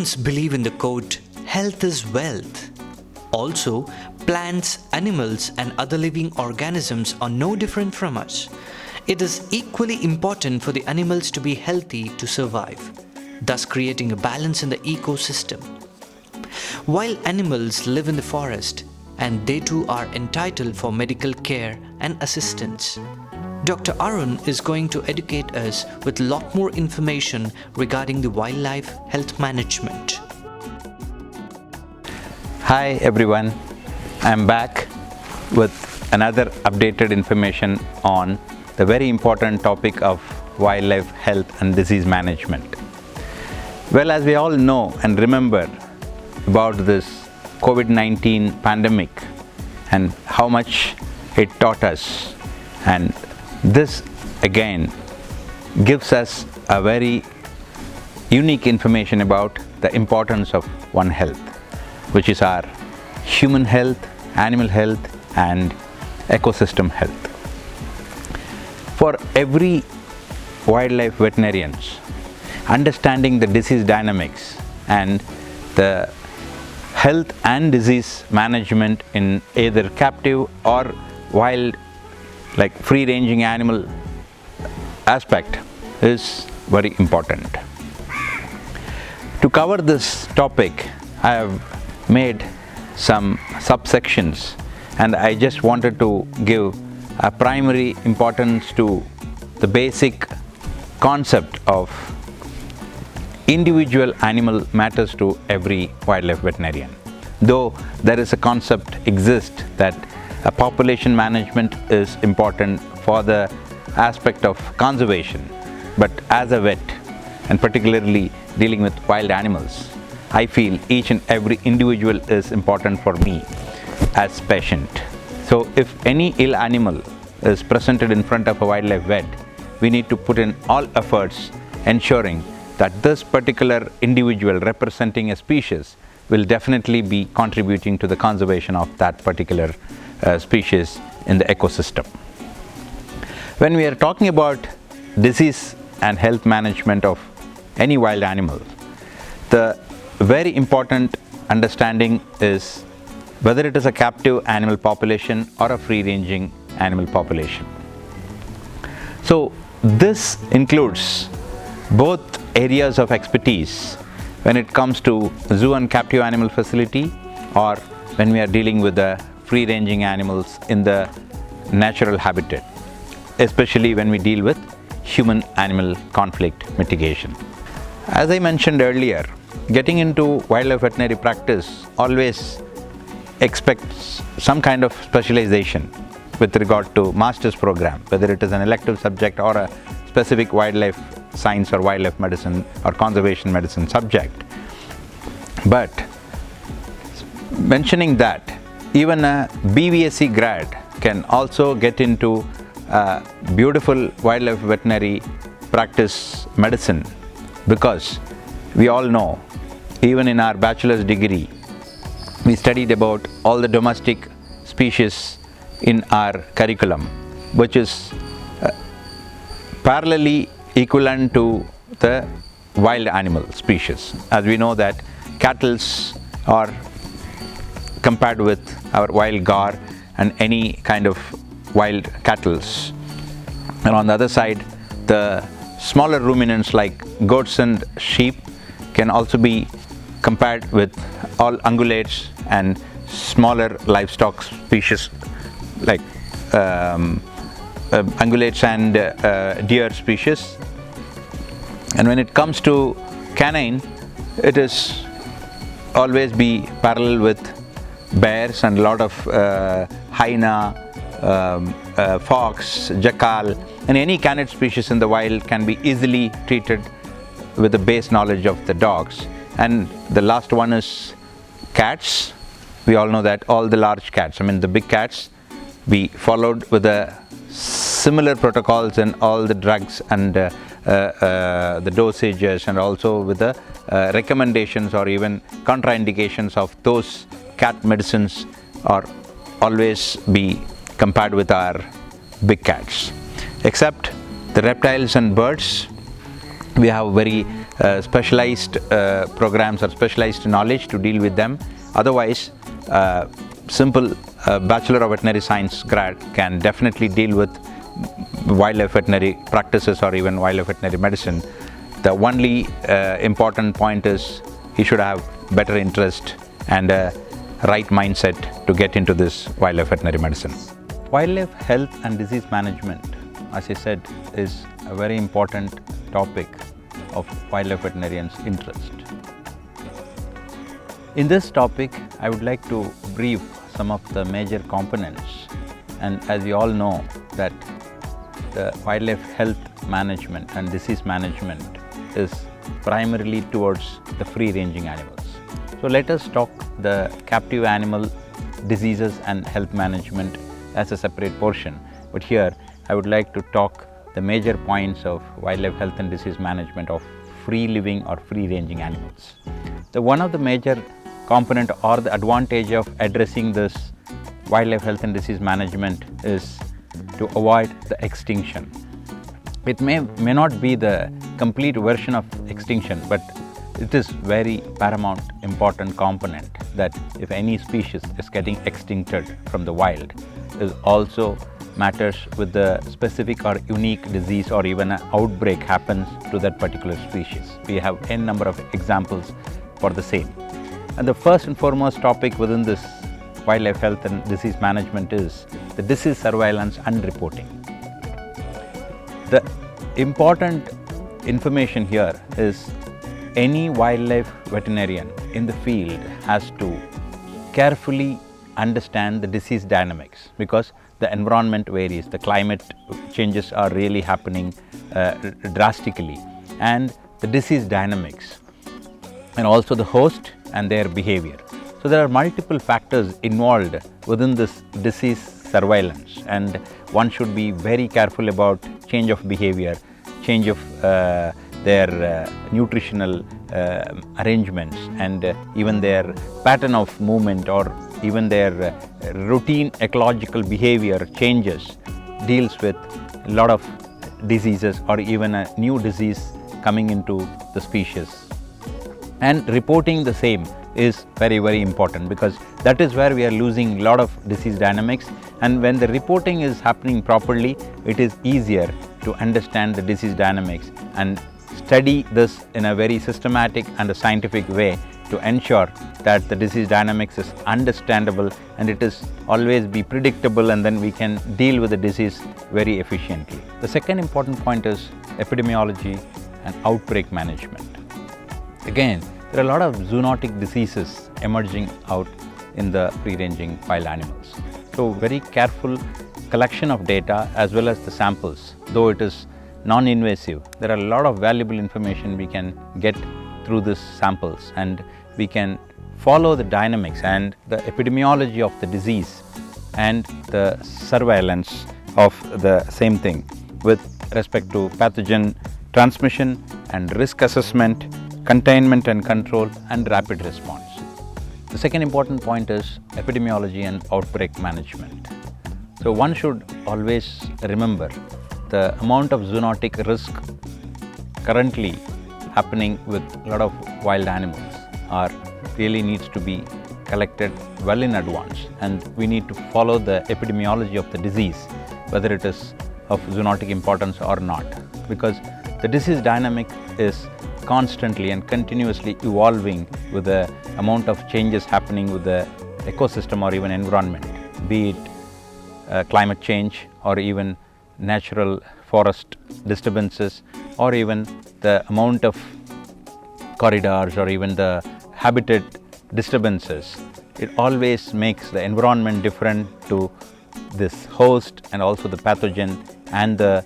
Humans believe in the quote, "Health is wealth." Also, plants, animals, and other living organisms are no different from us. It is equally important for the animals to be healthy to survive, thus creating a balance in the ecosystem. Wild animals live in the forest, and they too are entitled for medical care and assistance. Dr. Arun is going to educate us with a lot more information regarding the wildlife health management. Hi everyone, I am back with another updated information on the very important topic of wildlife health and disease management. Well, as we all know and remember about this COVID-19 pandemic and how much it taught us, and this again gives us a very unique information about the importance of One Health, which is our human health, animal health, and ecosystem health. For every wildlife veterinarians, understanding the disease dynamics and the health and disease management in either captive or wild, like free-ranging animal aspect is very important. To cover this topic, I have made some subsections, and I just wanted to give a primary importance to the basic concept of individual animal matters to every wildlife veterinarian. Though there is a concept exists that a population management is important for the aspect of conservation, but as a vet, and particularly dealing with wild animals, I feel each and every individual is important for me as patient. So if any ill animal is presented in front of a wildlife vet, we need to put in all efforts ensuring that this particular individual representing a species will definitely be contributing to the conservation of that particular species in the ecosystem. When we are talking about disease and health management of any wild animal, the very important understanding is whether it is a captive animal population or a free-ranging animal population. So this includes both areas of expertise when it comes to zoo and captive animal facility, or when we are dealing with the free-ranging animals in the natural habitat, especially when we deal with human-animal conflict mitigation. As I mentioned earlier, getting into wildlife veterinary practice always expects some kind of specialization with regard to master's program, whether it is an elective subject or a specific wildlife science or wildlife medicine or conservation medicine subject. But mentioning that, even a BVSc grad can also get into beautiful wildlife veterinary practice medicine, because we all know, even in our bachelor's degree, we studied about all the domestic species in our curriculum, which is parallelly equivalent to the wild animal species. As we know that cattle are compared with our wild gar and any kind of wild cattle. And on the other side, the smaller ruminants like goats and sheep can also be compared with all ungulates and smaller livestock species like ungulates and deer species. And when it comes to canine, it is always be parallel with bears and a lot of hyena, fox, jackal, and any canid species in the wild can be easily treated with the base knowledge of the dogs. And the last one is cats. We all know that all the large cats, I mean the big cats, we followed with the similar protocols and all the drugs and the dosages, and also with the recommendations or even contraindications of those cat medicines are always be compared with our big cats. Except the reptiles and birds, we have very specialized programs or specialized knowledge to deal with them. Otherwise, simple Bachelor of Veterinary Science grad can definitely deal with wildlife veterinary practices or even wildlife veterinary medicine. The only important point is he should have better interest and a right mindset to get into this wildlife veterinary medicine. Wildlife health and disease management, as I said, is a very important topic of wildlife veterinarians' interest. In this topic, I would like to brief some of the major components, and as you all know that the wildlife health management and disease management is primarily towards the free-ranging animals. So let us talk the captive animal diseases and health management as a separate portion, but here I would like to talk the major points of wildlife health and disease management of free-living or free-ranging animals. So one of the major component or the advantage of addressing this wildlife health and disease management is to avoid the extinction. It may not be the complete version of extinction, but it is very paramount important component that if any species is getting extincted from the wild, it also matters with the specific or unique disease or even an outbreak happens to that particular species. We have n number of examples for the same. And the first and foremost topic within this wildlife health and disease management is the disease surveillance and reporting. The important information here is any wildlife veterinarian in the field has to carefully understand the disease dynamics, because the environment varies, the climate changes are really happening drastically, and the disease dynamics, and also the host and their behavior. So there are multiple factors involved within this disease surveillance, and one should be very careful about change of behavior, change of their nutritional arrangements, and even their pattern of movement or even their routine ecological behavior changes deals with a lot of diseases or even a new disease coming into the species. And reporting the same is very, very important, because that is where we are losing a lot of disease dynamics, and when the reporting is happening properly, it is easier to understand the disease dynamics and study this in a very systematic and a scientific way to ensure that the disease dynamics is understandable and it is always be predictable, and then we can deal with the disease very efficiently. The second important point is epidemiology and outbreak management. Again, there are a lot of zoonotic diseases emerging out in the free-ranging wild animals. So very careful collection of data as well as the samples, though it is non-invasive, there are a lot of valuable information we can get through these samples, and we can follow the dynamics and the epidemiology of the disease and the surveillance of the same thing with respect to pathogen transmission and risk assessment, containment and control, and rapid response. The second important point is epidemiology and outbreak management. So one should always remember the amount of zoonotic risk currently happening with a lot of wild animals really needs to be collected well in advance, and we need to follow the epidemiology of the disease, whether it is of zoonotic importance or not, because the disease dynamic is constantly and continuously evolving with the amount of changes happening with the ecosystem or even environment, be it climate change or even natural forest disturbances, or even the amount of corridors or even the habitat disturbances. It always makes the environment different to this host and also the pathogen and the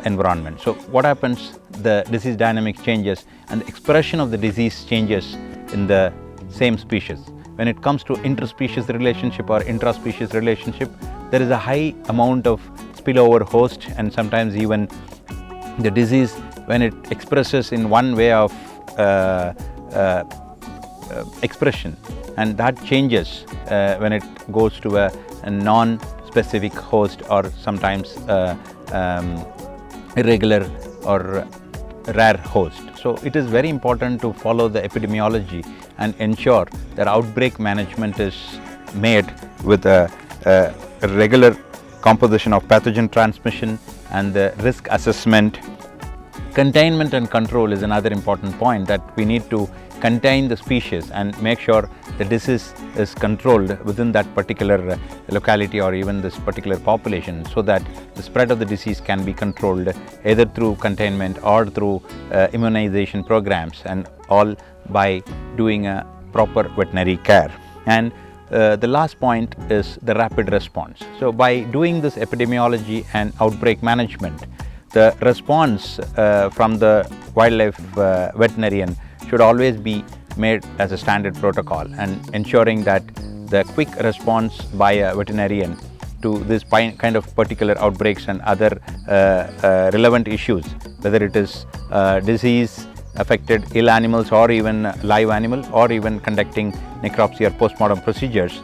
environment. So what happens, the disease dynamic changes and the expression of the disease changes in the same species. When it comes to interspecies relationship or intraspecies relationship, there is a high amount of spillover host, and sometimes even the disease, when it expresses in one way of expression, and that changes when it goes to a non-specific host or sometimes irregular or rare host. So it is very important to follow the epidemiology and ensure that outbreak management is made with a regular composition of pathogen transmission and the risk assessment. Containment and control is another important point, that we need to contain the species and make sure the disease is controlled within that particular locality or even this particular population, so that the spread of the disease can be controlled either through containment or through immunization programs, and all by doing a proper veterinary care. And the last point is the rapid response. So by doing this epidemiology and outbreak management, the response from the wildlife veterinarian should always be made as a standard protocol, and ensuring that the quick response by a veterinarian to this kind of particular outbreaks and other relevant issues, whether it is disease affected ill animals or even live animal, or even conducting necropsy or postmortem procedures,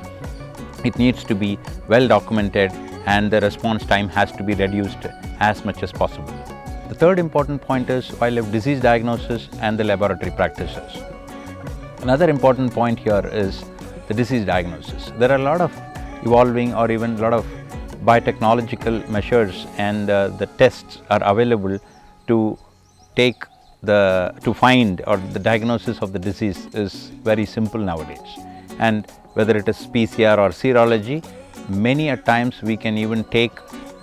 it needs to be well documented, and the response time has to be reduced as much as possible. The third important point is wildlife disease diagnosis and the laboratory practices. Another important point here is the disease diagnosis. There are a lot of evolving or even a lot of biotechnological measures and the tests are available to find, or the diagnosis of the disease is very simple nowadays. And whether it is PCR or serology, many a times we can even take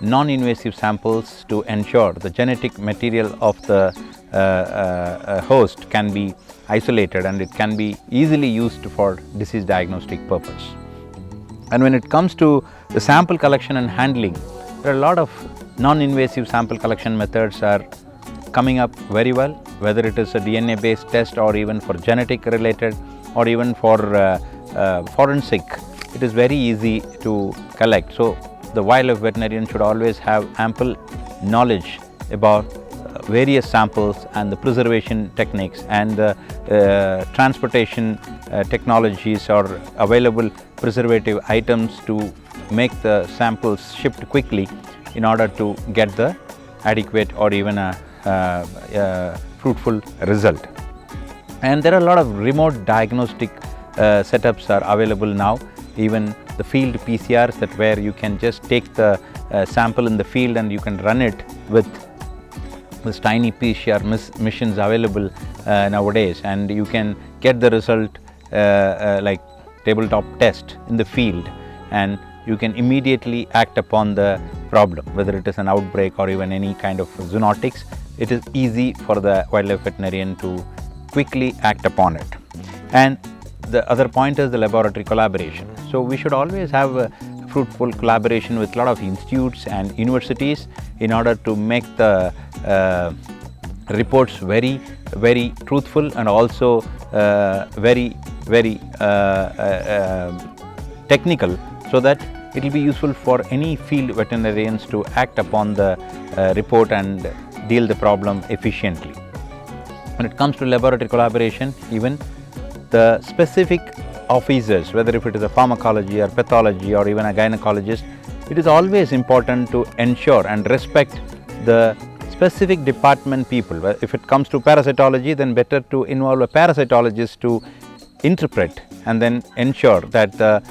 non-invasive samples to ensure the genetic material of the host can be isolated, and it can be easily used for disease diagnostic purpose. And when it comes to the sample collection and handling, there are a lot of non-invasive sample collection methods are coming up very well, whether it is a DNA based test or even for genetic related or even for forensic. It is very easy to collect. So the wildlife veterinarian should always have ample knowledge about various samples and the preservation techniques and the transportation technologies or available preservative items to make the samples shipped quickly in order to get the adequate or even a fruitful result. And there are a lot of remote diagnostic setups are available now, even the field PCRs, that where you can just take the sample in the field and you can run it with this tiny PCR machines available nowadays, and you can get the result like tabletop test in the field, and you can immediately act upon the problem, whether it is an outbreak or even any kind of zoonotics. It is easy for the wildlife veterinarian to quickly act upon it. And the other point is the laboratory collaboration. So we should always have a fruitful collaboration with a lot of institutes and universities in order to make the reports very, very truthful and also very, very technical, so that it will be useful for any field veterinarians to act upon the report and deal the problem efficiently. When it comes to laboratory collaboration, even the specific officers, whether if it is a pharmacology or pathology or even a gynecologist, it is always important to ensure and respect the specific department people. If it comes to parasitology, then better to involve a parasitologist to interpret and then ensure that the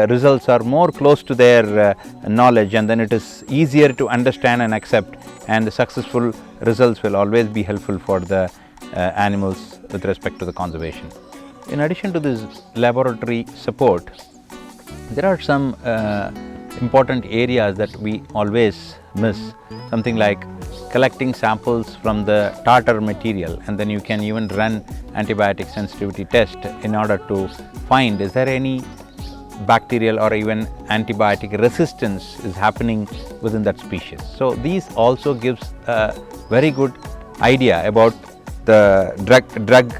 results are more close to their knowledge, and then it is easier to understand and accept, and the successful results will always be helpful for the animals with respect to the conservation. In addition to this laboratory support, there are some important areas that we always miss, something like collecting samples from the tartar material, and then you can even run antibiotic sensitivity test in order to find is there any bacterial or even antibiotic resistance is happening within that species. So these also gives a very good idea about the drug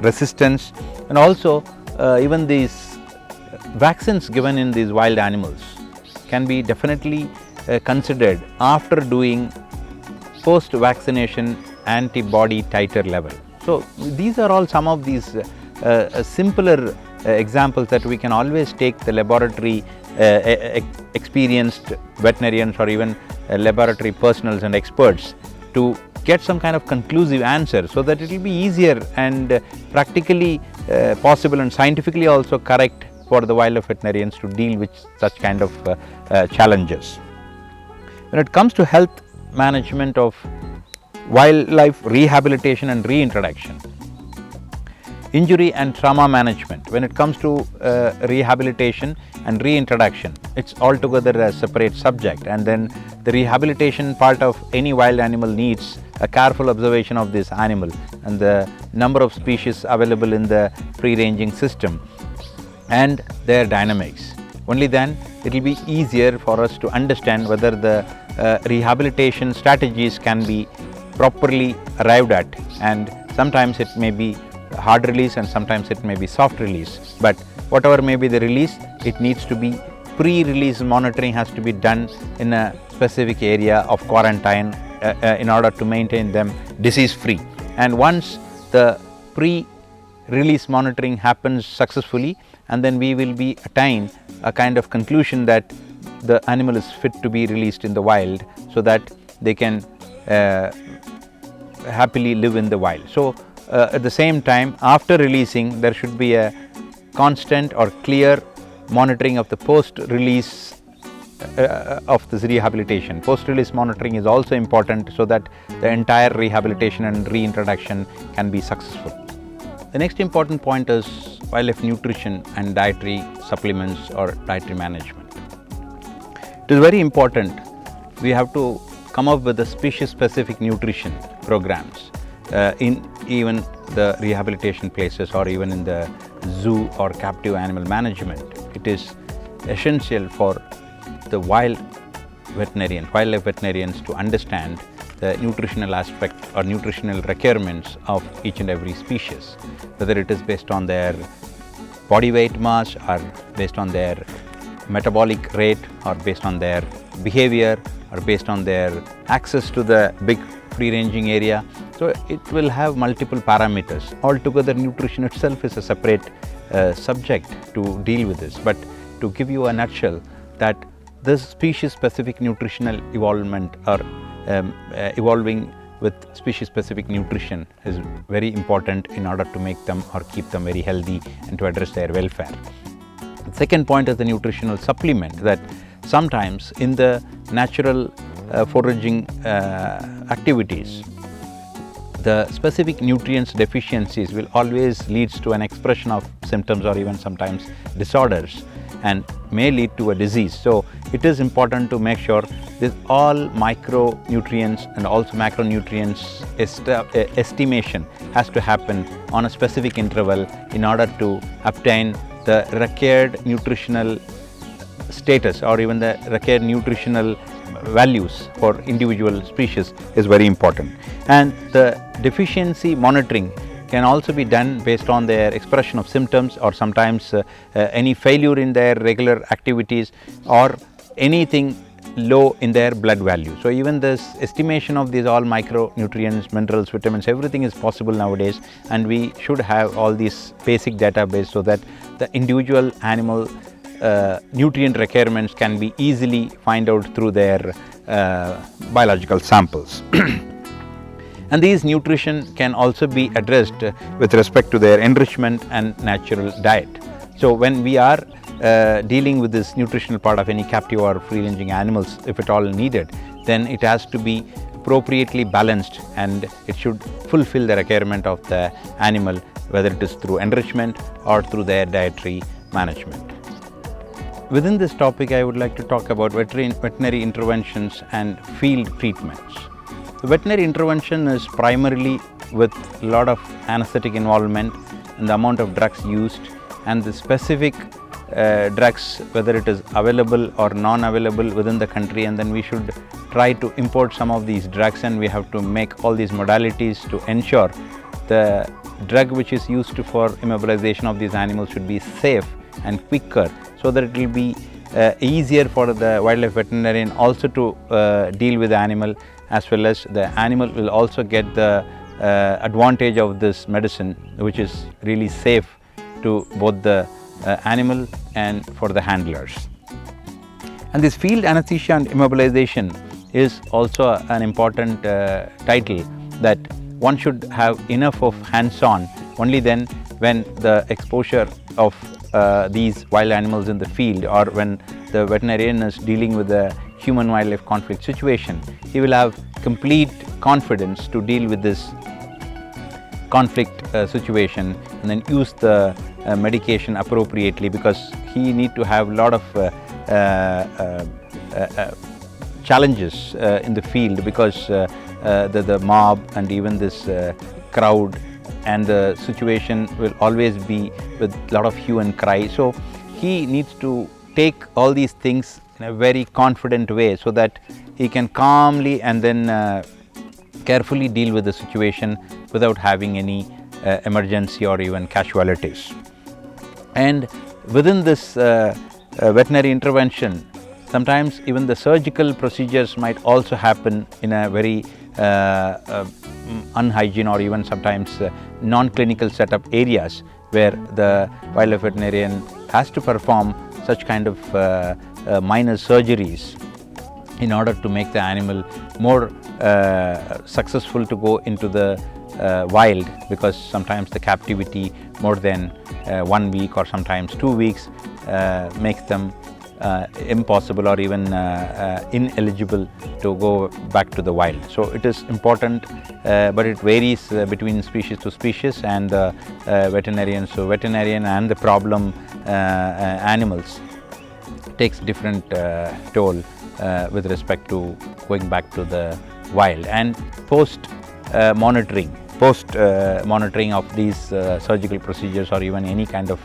resistance, and also even these vaccines given in these wild animals can be definitely considered after doing post-vaccination antibody titer level. So these are all some of these simpler examples that we can always take the laboratory experienced veterinarians or even laboratory personnel and experts to get some kind of conclusive answer, so that it will be easier and practically possible and scientifically also correct for the wildlife veterinarians to deal with such kind of challenges. When it comes to health management of wildlife rehabilitation and reintroduction, injury and trauma management, when it comes to rehabilitation and reintroduction, it's altogether a separate subject, and then the rehabilitation part of any wild animal needs a careful observation of this animal and the number of species available in the free-ranging system and their dynamics. Only then it will be easier for us to understand whether the rehabilitation strategies can be properly arrived at, and sometimes it may be hard release and sometimes it may be soft release, but whatever may be the release, it needs to be pre-release monitoring has to be done in a specific area of quarantine in order to maintain them disease free. And once the pre-release monitoring happens successfully, and then we will be attain a kind of conclusion that the animal is fit to be released in the wild, so that they can happily live in the wild. So at the same time, after releasing, there should be a constant or clear monitoring of the post-release of this rehabilitation. Post-release monitoring is also important, so that the entire rehabilitation and reintroduction can be successful. The next important point is wildlife nutrition and dietary supplements or dietary management. It is very important. We have to come up with the species-specific nutrition programs in even the rehabilitation places or even in the zoo or captive animal management. It is essential for the wildlife veterinarians to understand the nutritional aspect or nutritional requirements of each and every species, whether it is based on their body weight mass or based on their metabolic rate or based on their behavior or based on their access to the big free-ranging area. So it will have multiple parameters. Altogether, nutrition itself is a separate subject to deal with this, but to give you a nutshell, that this species-specific nutritional evolvement or evolving with species-specific nutrition is very important in order to make them or keep them very healthy and to address their welfare. The second point is the nutritional supplement, that sometimes in the natural foraging activities, the specific nutrients deficiencies will always leads to an expression of symptoms or even sometimes disorders and may lead to a disease. So it is important to make sure this all micronutrients and also macronutrients estimation has to happen on a specific interval in order to obtain the required nutritional status or even the required nutritional values for individual species is very important. And the deficiency monitoring can also be done based on their expression of symptoms or sometimes any failure in their regular activities or anything low in their blood value. So even this estimation of these all micronutrients, minerals, vitamins, everything is possible nowadays, and we should have all these basic database so that the individual animal nutrient requirements can be easily find out through their biological samples. And these nutrition can also be addressed with respect to their enrichment and natural diet. So when we are dealing with this nutritional part of any captive or free-ranging animals, if at all needed, then it has to be appropriately balanced and it should fulfill the requirement of the animal, whether it is through enrichment or through their dietary management. Within this topic, I would like to talk about veterinary interventions and field treatments. The veterinary intervention is primarily with a lot of anesthetic involvement and the amount of drugs used and the specific drugs, whether it is available or non-available within the country, and then we should try to import some of these drugs, and we have to make all these modalities to ensure the drug which is used for immobilization of these animals should be safe and quicker, so that it will be easier for the wildlife veterinarian also to deal with the animal, as well as the animal will also get the advantage of this medicine, which is really safe to both the animal and for the handlers. And this field anesthesia and immobilization is also an important title, that one should have enough of hands-on. Only then, when the exposure of these wild animals in the field, or when the veterinarian is dealing with a human-wildlife conflict situation, he will have complete confidence to deal with this conflict situation and then use the medication appropriately, because he need to have a lot of challenges in the field, because the mob and even this crowd and the situation will always be with a lot of hue and cry. So he needs to take all these things in a very confident way, so that he can calmly and then carefully deal with the situation without having any emergency or even casualties. And within this veterinary intervention, sometimes even the surgical procedures might also happen in a very unhygiene or even sometimes non-clinical setup areas, where the wildlife veterinarian has to perform such kind of minor surgeries in order to make the animal more successful to go into the wild, because sometimes the captivity more than 1 week or sometimes 2 weeks makes them impossible or even ineligible to go back to the wild. So it is important, but it varies between species to species and veterinarian. So veterinarian and the problem animals takes different toll with respect to going back to the wild. And post monitoring of these surgical procedures or even any kind of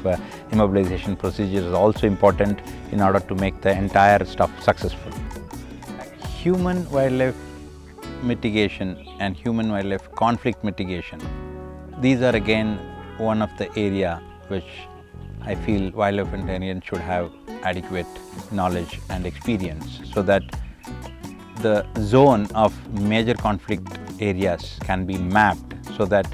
immobilization procedures is also important in order to make the entire stuff successful. Human wildlife mitigation and human wildlife conflict mitigation, these are again one of the area which I feel wildlife veterinarians should have adequate knowledge and experience, so that the zone of major conflict areas can be mapped, so that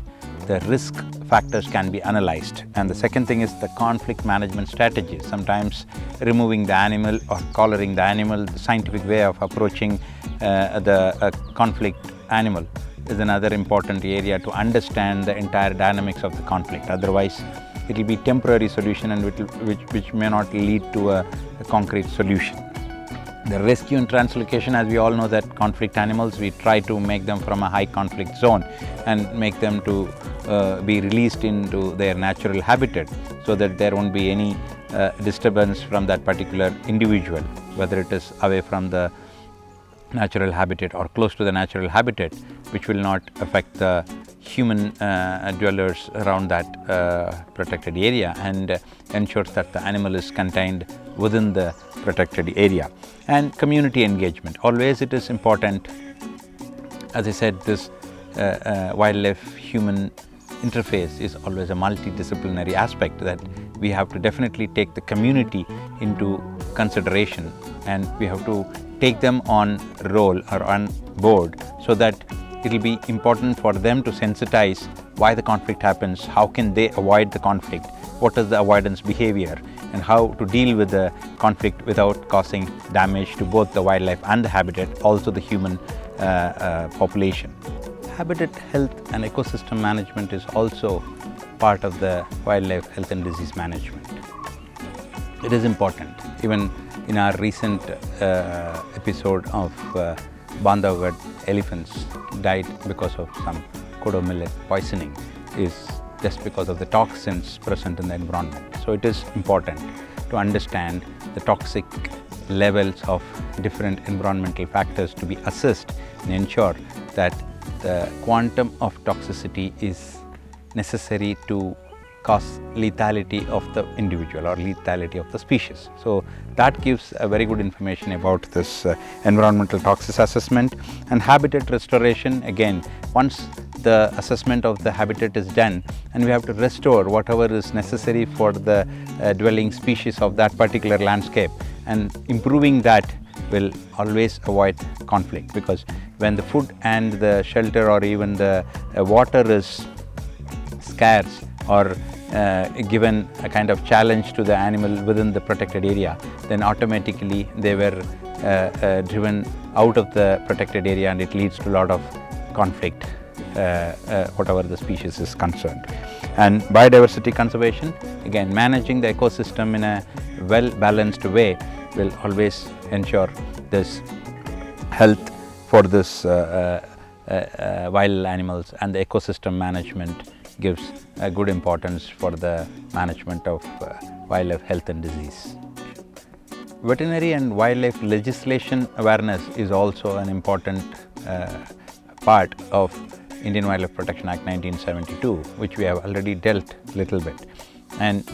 the risk factors can be analyzed. And the second thing is the conflict management strategies. Sometimes removing the animal or collaring the animal, the scientific way of approaching the conflict animal is another important area to understand the entire dynamics of the conflict. Otherwise, it will be temporary solution and which may not lead to a concrete solution. The rescue and translocation, as we all know that conflict animals, we try to make them from a high conflict zone and make them to be released into their natural habitat, so that there won't be any disturbance from that particular individual, whether it is away from the natural habitat or close to the natural habitat, which will not affect the human dwellers around that protected area, and ensures that the animal is contained within the protected area. And community engagement, always it is important. As I said, this wildlife human interface is always a multidisciplinary aspect, that we have to definitely take the community into consideration, and we have to take them on roll or on board, so that it will be important for them to sensitize why the conflict happens, how can they avoid the conflict, what is the avoidance behavior, and how to deal with the conflict without causing damage to both the wildlife and the habitat, also the human population. Habitat health and ecosystem management is also part of the wildlife health and disease management. It is important. Even in our recent episode of Bandhavgarh, elephants died because of some kodo millet poisoning, is just because of the toxins present in the environment. So it is important to understand the toxic levels of different environmental factors to be assessed and ensure that the quantum of toxicity is necessary to cause lethality of the individual or lethality of the species. So that gives a very good information about this environmental toxicity assessment. And habitat restoration, again, once the assessment of the habitat is done and we have to restore whatever is necessary for the dwelling species of that particular landscape, and improving that will always avoid conflict, because when the food and the shelter or even the water is scarce or given a kind of challenge to the animal within the protected area, then automatically they were driven out of the protected area, and it leads to a lot of conflict whatever the species is concerned. And biodiversity conservation, again, managing the ecosystem in a well balanced way will always ensure this health for this wild animals, and the ecosystem management gives a good importance for the management of wildlife health and disease. Veterinary and wildlife legislation awareness is also an important part of Indian Wildlife Protection Act 1972, which we have already dealt little bit. And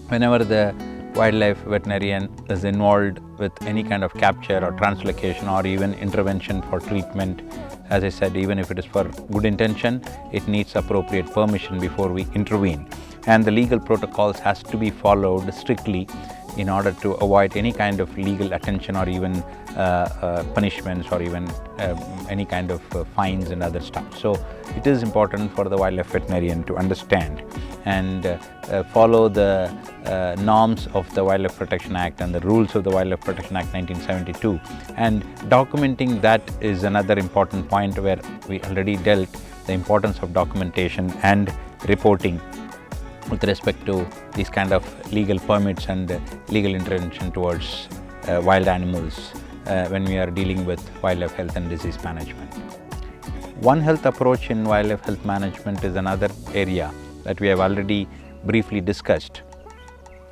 whenever the wildlife veterinarian is involved with any kind of capture or translocation or even intervention for treatment, as I said, even if it is for good intention, it needs appropriate permission before we intervene. And the legal protocols has to be followed strictly in order to avoid any kind of legal attention or even punishments or even any kind of fines and other stuff. So it is important for the wildlife veterinarian to understand and follow the norms of the Wildlife Protection Act and the rules of the Wildlife Protection Act 1972. And documenting that is another important point where we already dealt the importance of documentation and reporting with respect to these kind of legal permits and legal intervention towards wild animals when we are dealing with wildlife health and disease management. One Health approach in wildlife health management is another area that we have already briefly discussed,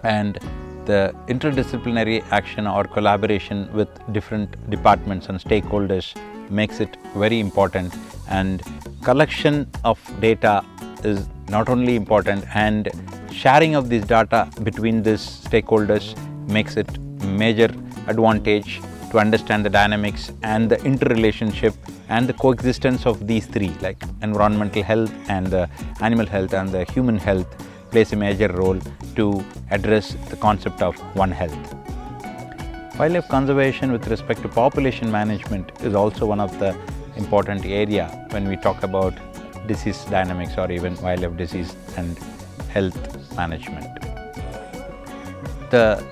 and the interdisciplinary action or collaboration with different departments and stakeholders makes it very important, and collection of data is not only important, and sharing of this data between these stakeholders makes it major advantage to understand the dynamics and the interrelationship and the coexistence of these three, like environmental health and the animal health and the human health plays a major role to address the concept of One Health. Wildlife conservation with respect to population management is also one of the important area when we talk about disease dynamics or even wildlife disease and health management. The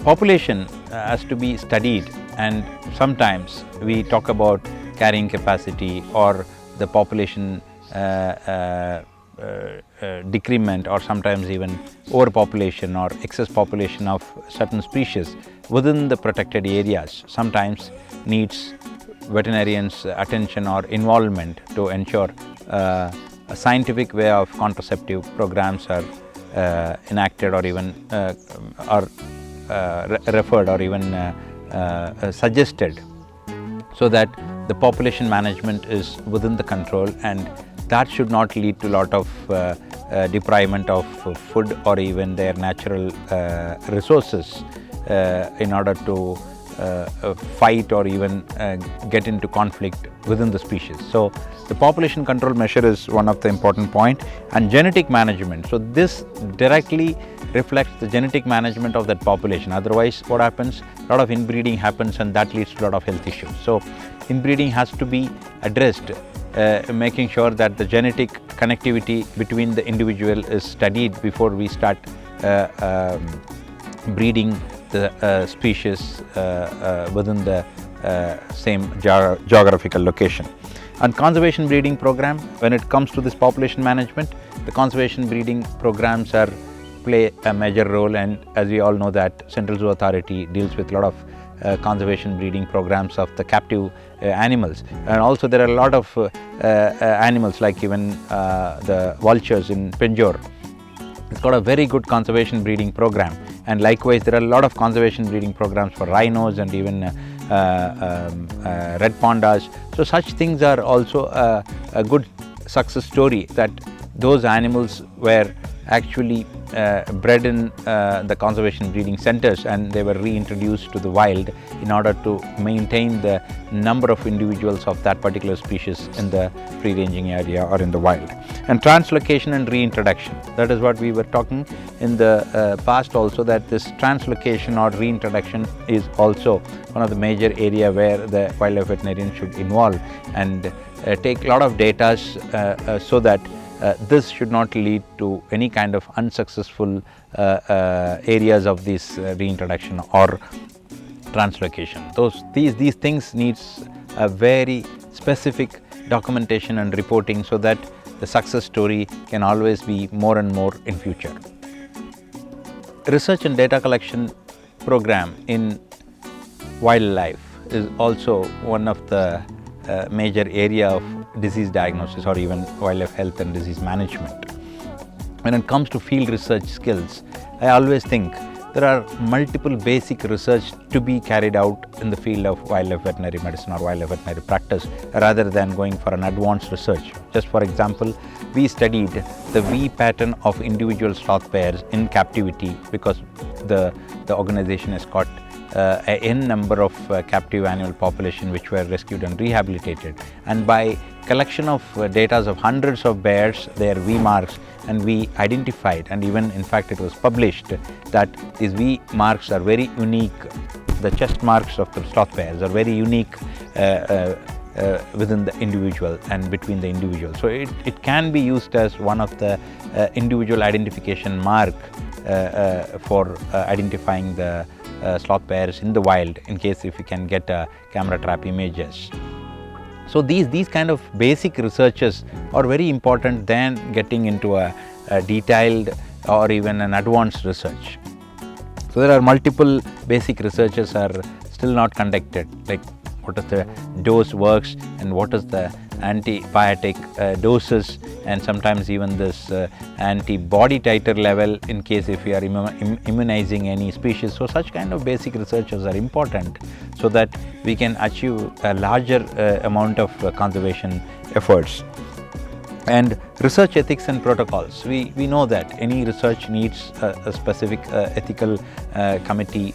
population has to be studied, and sometimes we talk about carrying capacity or the population decrement, or sometimes even overpopulation or excess population of certain species within the protected areas sometimes needs veterinarians' attention or involvement to ensure a scientific way of contraceptive programs are enacted or even referred or even suggested, so that the population management is within the control, and that should not lead to a lot of deprivation of food or even their natural resources in order to fight or even get into conflict within the species. So the population control measure is one of the important point, and genetic management. So this directly reflects the genetic management of that population. Otherwise, what happens? A lot of inbreeding happens, and that leads to a lot of health issues. So inbreeding has to be addressed, making sure that the genetic connectivity between the individual is studied before we start breeding the species within the same geographical location. And conservation breeding program, when it comes to this population management, the conservation breeding programs play a major role, and as we all know that Central Zoo Authority deals with a lot of conservation breeding programs of the captive animals, and also there are a lot of animals like even the vultures in Penjore. It's got a very good conservation breeding program, and likewise there are a lot of conservation breeding programs for rhinos and even red pandas. So such things are also a good success story, that those animals were actually bred in the conservation breeding centers, and they were reintroduced to the wild in order to maintain the number of individuals of that particular species in the free-ranging area or in the wild. And translocation and reintroduction, that is what we were talking in the past also, that this translocation or reintroduction is also one of the major area where the wildlife veterinarian should involve and take a lot of data so that this should not lead to any kind of unsuccessful areas of this reintroduction or translocation. These things needs a very specific documentation and reporting so that the success story can always be more and more in future. Research and data collection program in wildlife is also one of the major area of disease diagnosis or even wildlife health and disease management. When it comes to field research skills, I always think there are multiple basic research to be carried out in the field of wildlife veterinary medicine or wildlife veterinary practice rather than going for an advanced research. Just for example, we studied the V pattern of individual sloth bears in captivity because the organization has got a n number of captive animal population which were rescued and rehabilitated, and by collection of data of hundreds of bears, their V marks, and we identified, and even in fact it was published, that these V marks are very unique. The chest marks of the sloth bears are very unique within the individual and between the individual. So it can be used as one of the individual identification mark for identifying the sloth bears in the wild, in case if you can get camera trap images. So these kind of basic researches are very important than getting into a detailed or even an advanced research. So there are multiple basic researches are still not conducted, like what is the dose works and what is the antibiotic doses, and sometimes even this antibody titer level in case if you are immunizing any species. So such kind of basic researches are important so that we can achieve a larger amount of conservation efforts. And research ethics and protocols. We know that any research needs a specific ethical committee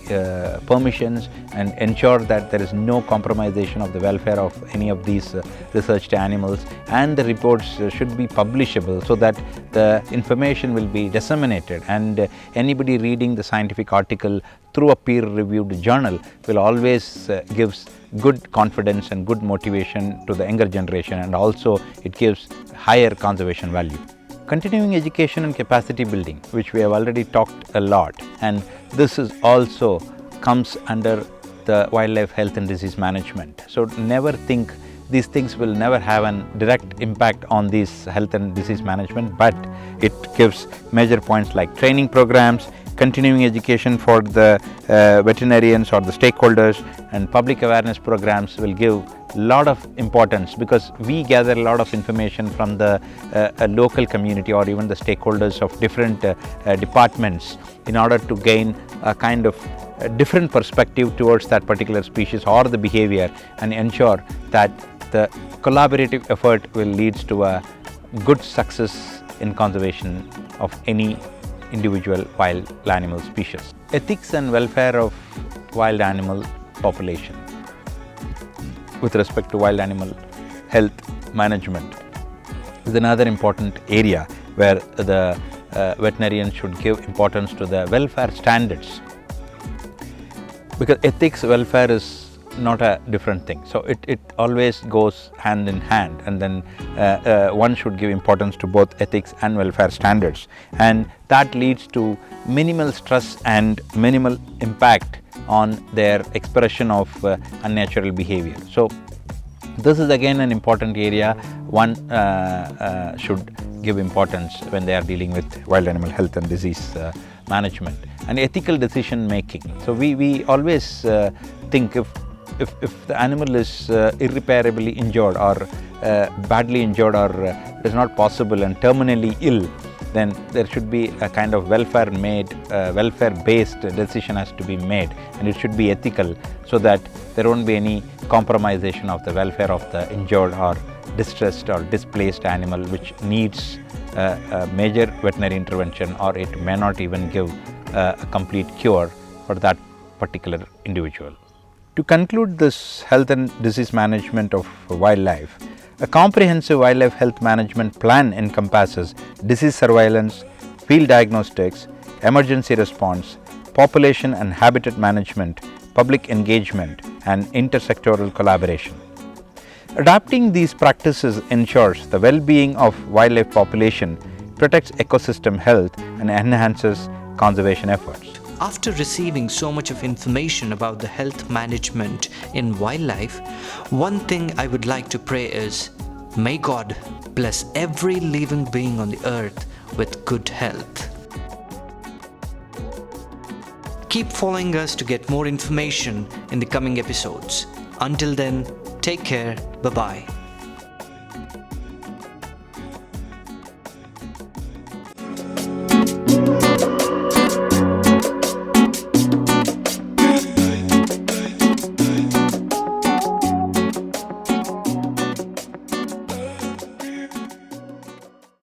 permissions and ensure that there is no compromisation of the welfare of any of these researched animals, and the reports should be publishable so that the information will be disseminated, and anybody reading the scientific article through a peer-reviewed journal will always gives good confidence and good motivation to the younger generation, and also it gives higher conservation value. Continuing education and capacity building, which we have already talked a lot, and this is also comes under the wildlife health and disease management. So never think these things will never have a direct impact on this health and disease management, but it gives major points like training programs, continuing education for the veterinarians or the stakeholders, and public awareness programs will give a lot of importance, because we gather a lot of information from the local community or even the stakeholders of different departments in order to gain a kind of a different perspective towards that particular species or the behavior, and ensure that the collaborative effort will lead to a good success in conservation of any individual wild animal species. Ethics and welfare of wild animal population. With respect to wild animal health management is another important area where the veterinarian should give importance to the welfare standards, because ethics, welfare is not a different thing. So it always goes hand in hand, and then one should give importance to both ethics and welfare standards, and that leads to minimal stress and minimal impact on their expression of unnatural behavior. So this is again an important area one should give importance when they are dealing with wild animal health and disease management. And ethical decision making. So we always think if the animal is irreparably injured or badly injured or is not possible and terminally ill, then there should be a kind of welfare-based decision has to be made, and it should be ethical so that there won't be any compromisation of the welfare of the injured or distressed or displaced animal, which needs a major veterinary intervention, or it may not even give a complete cure for that particular individual. To conclude this health and disease management of wildlife, a comprehensive wildlife health management plan encompasses disease surveillance, field diagnostics, emergency response, population and habitat management, public engagement, and intersectoral collaboration. Adopting these practices ensures the well-being of wildlife population, protects ecosystem health, and enhances conservation efforts. After receiving so much of information about the health management in wildlife, one thing I would like to pray is, May God bless every living being on the earth with good health. Keep following us to get more information in the coming episodes. Until then, take care. Bye-bye.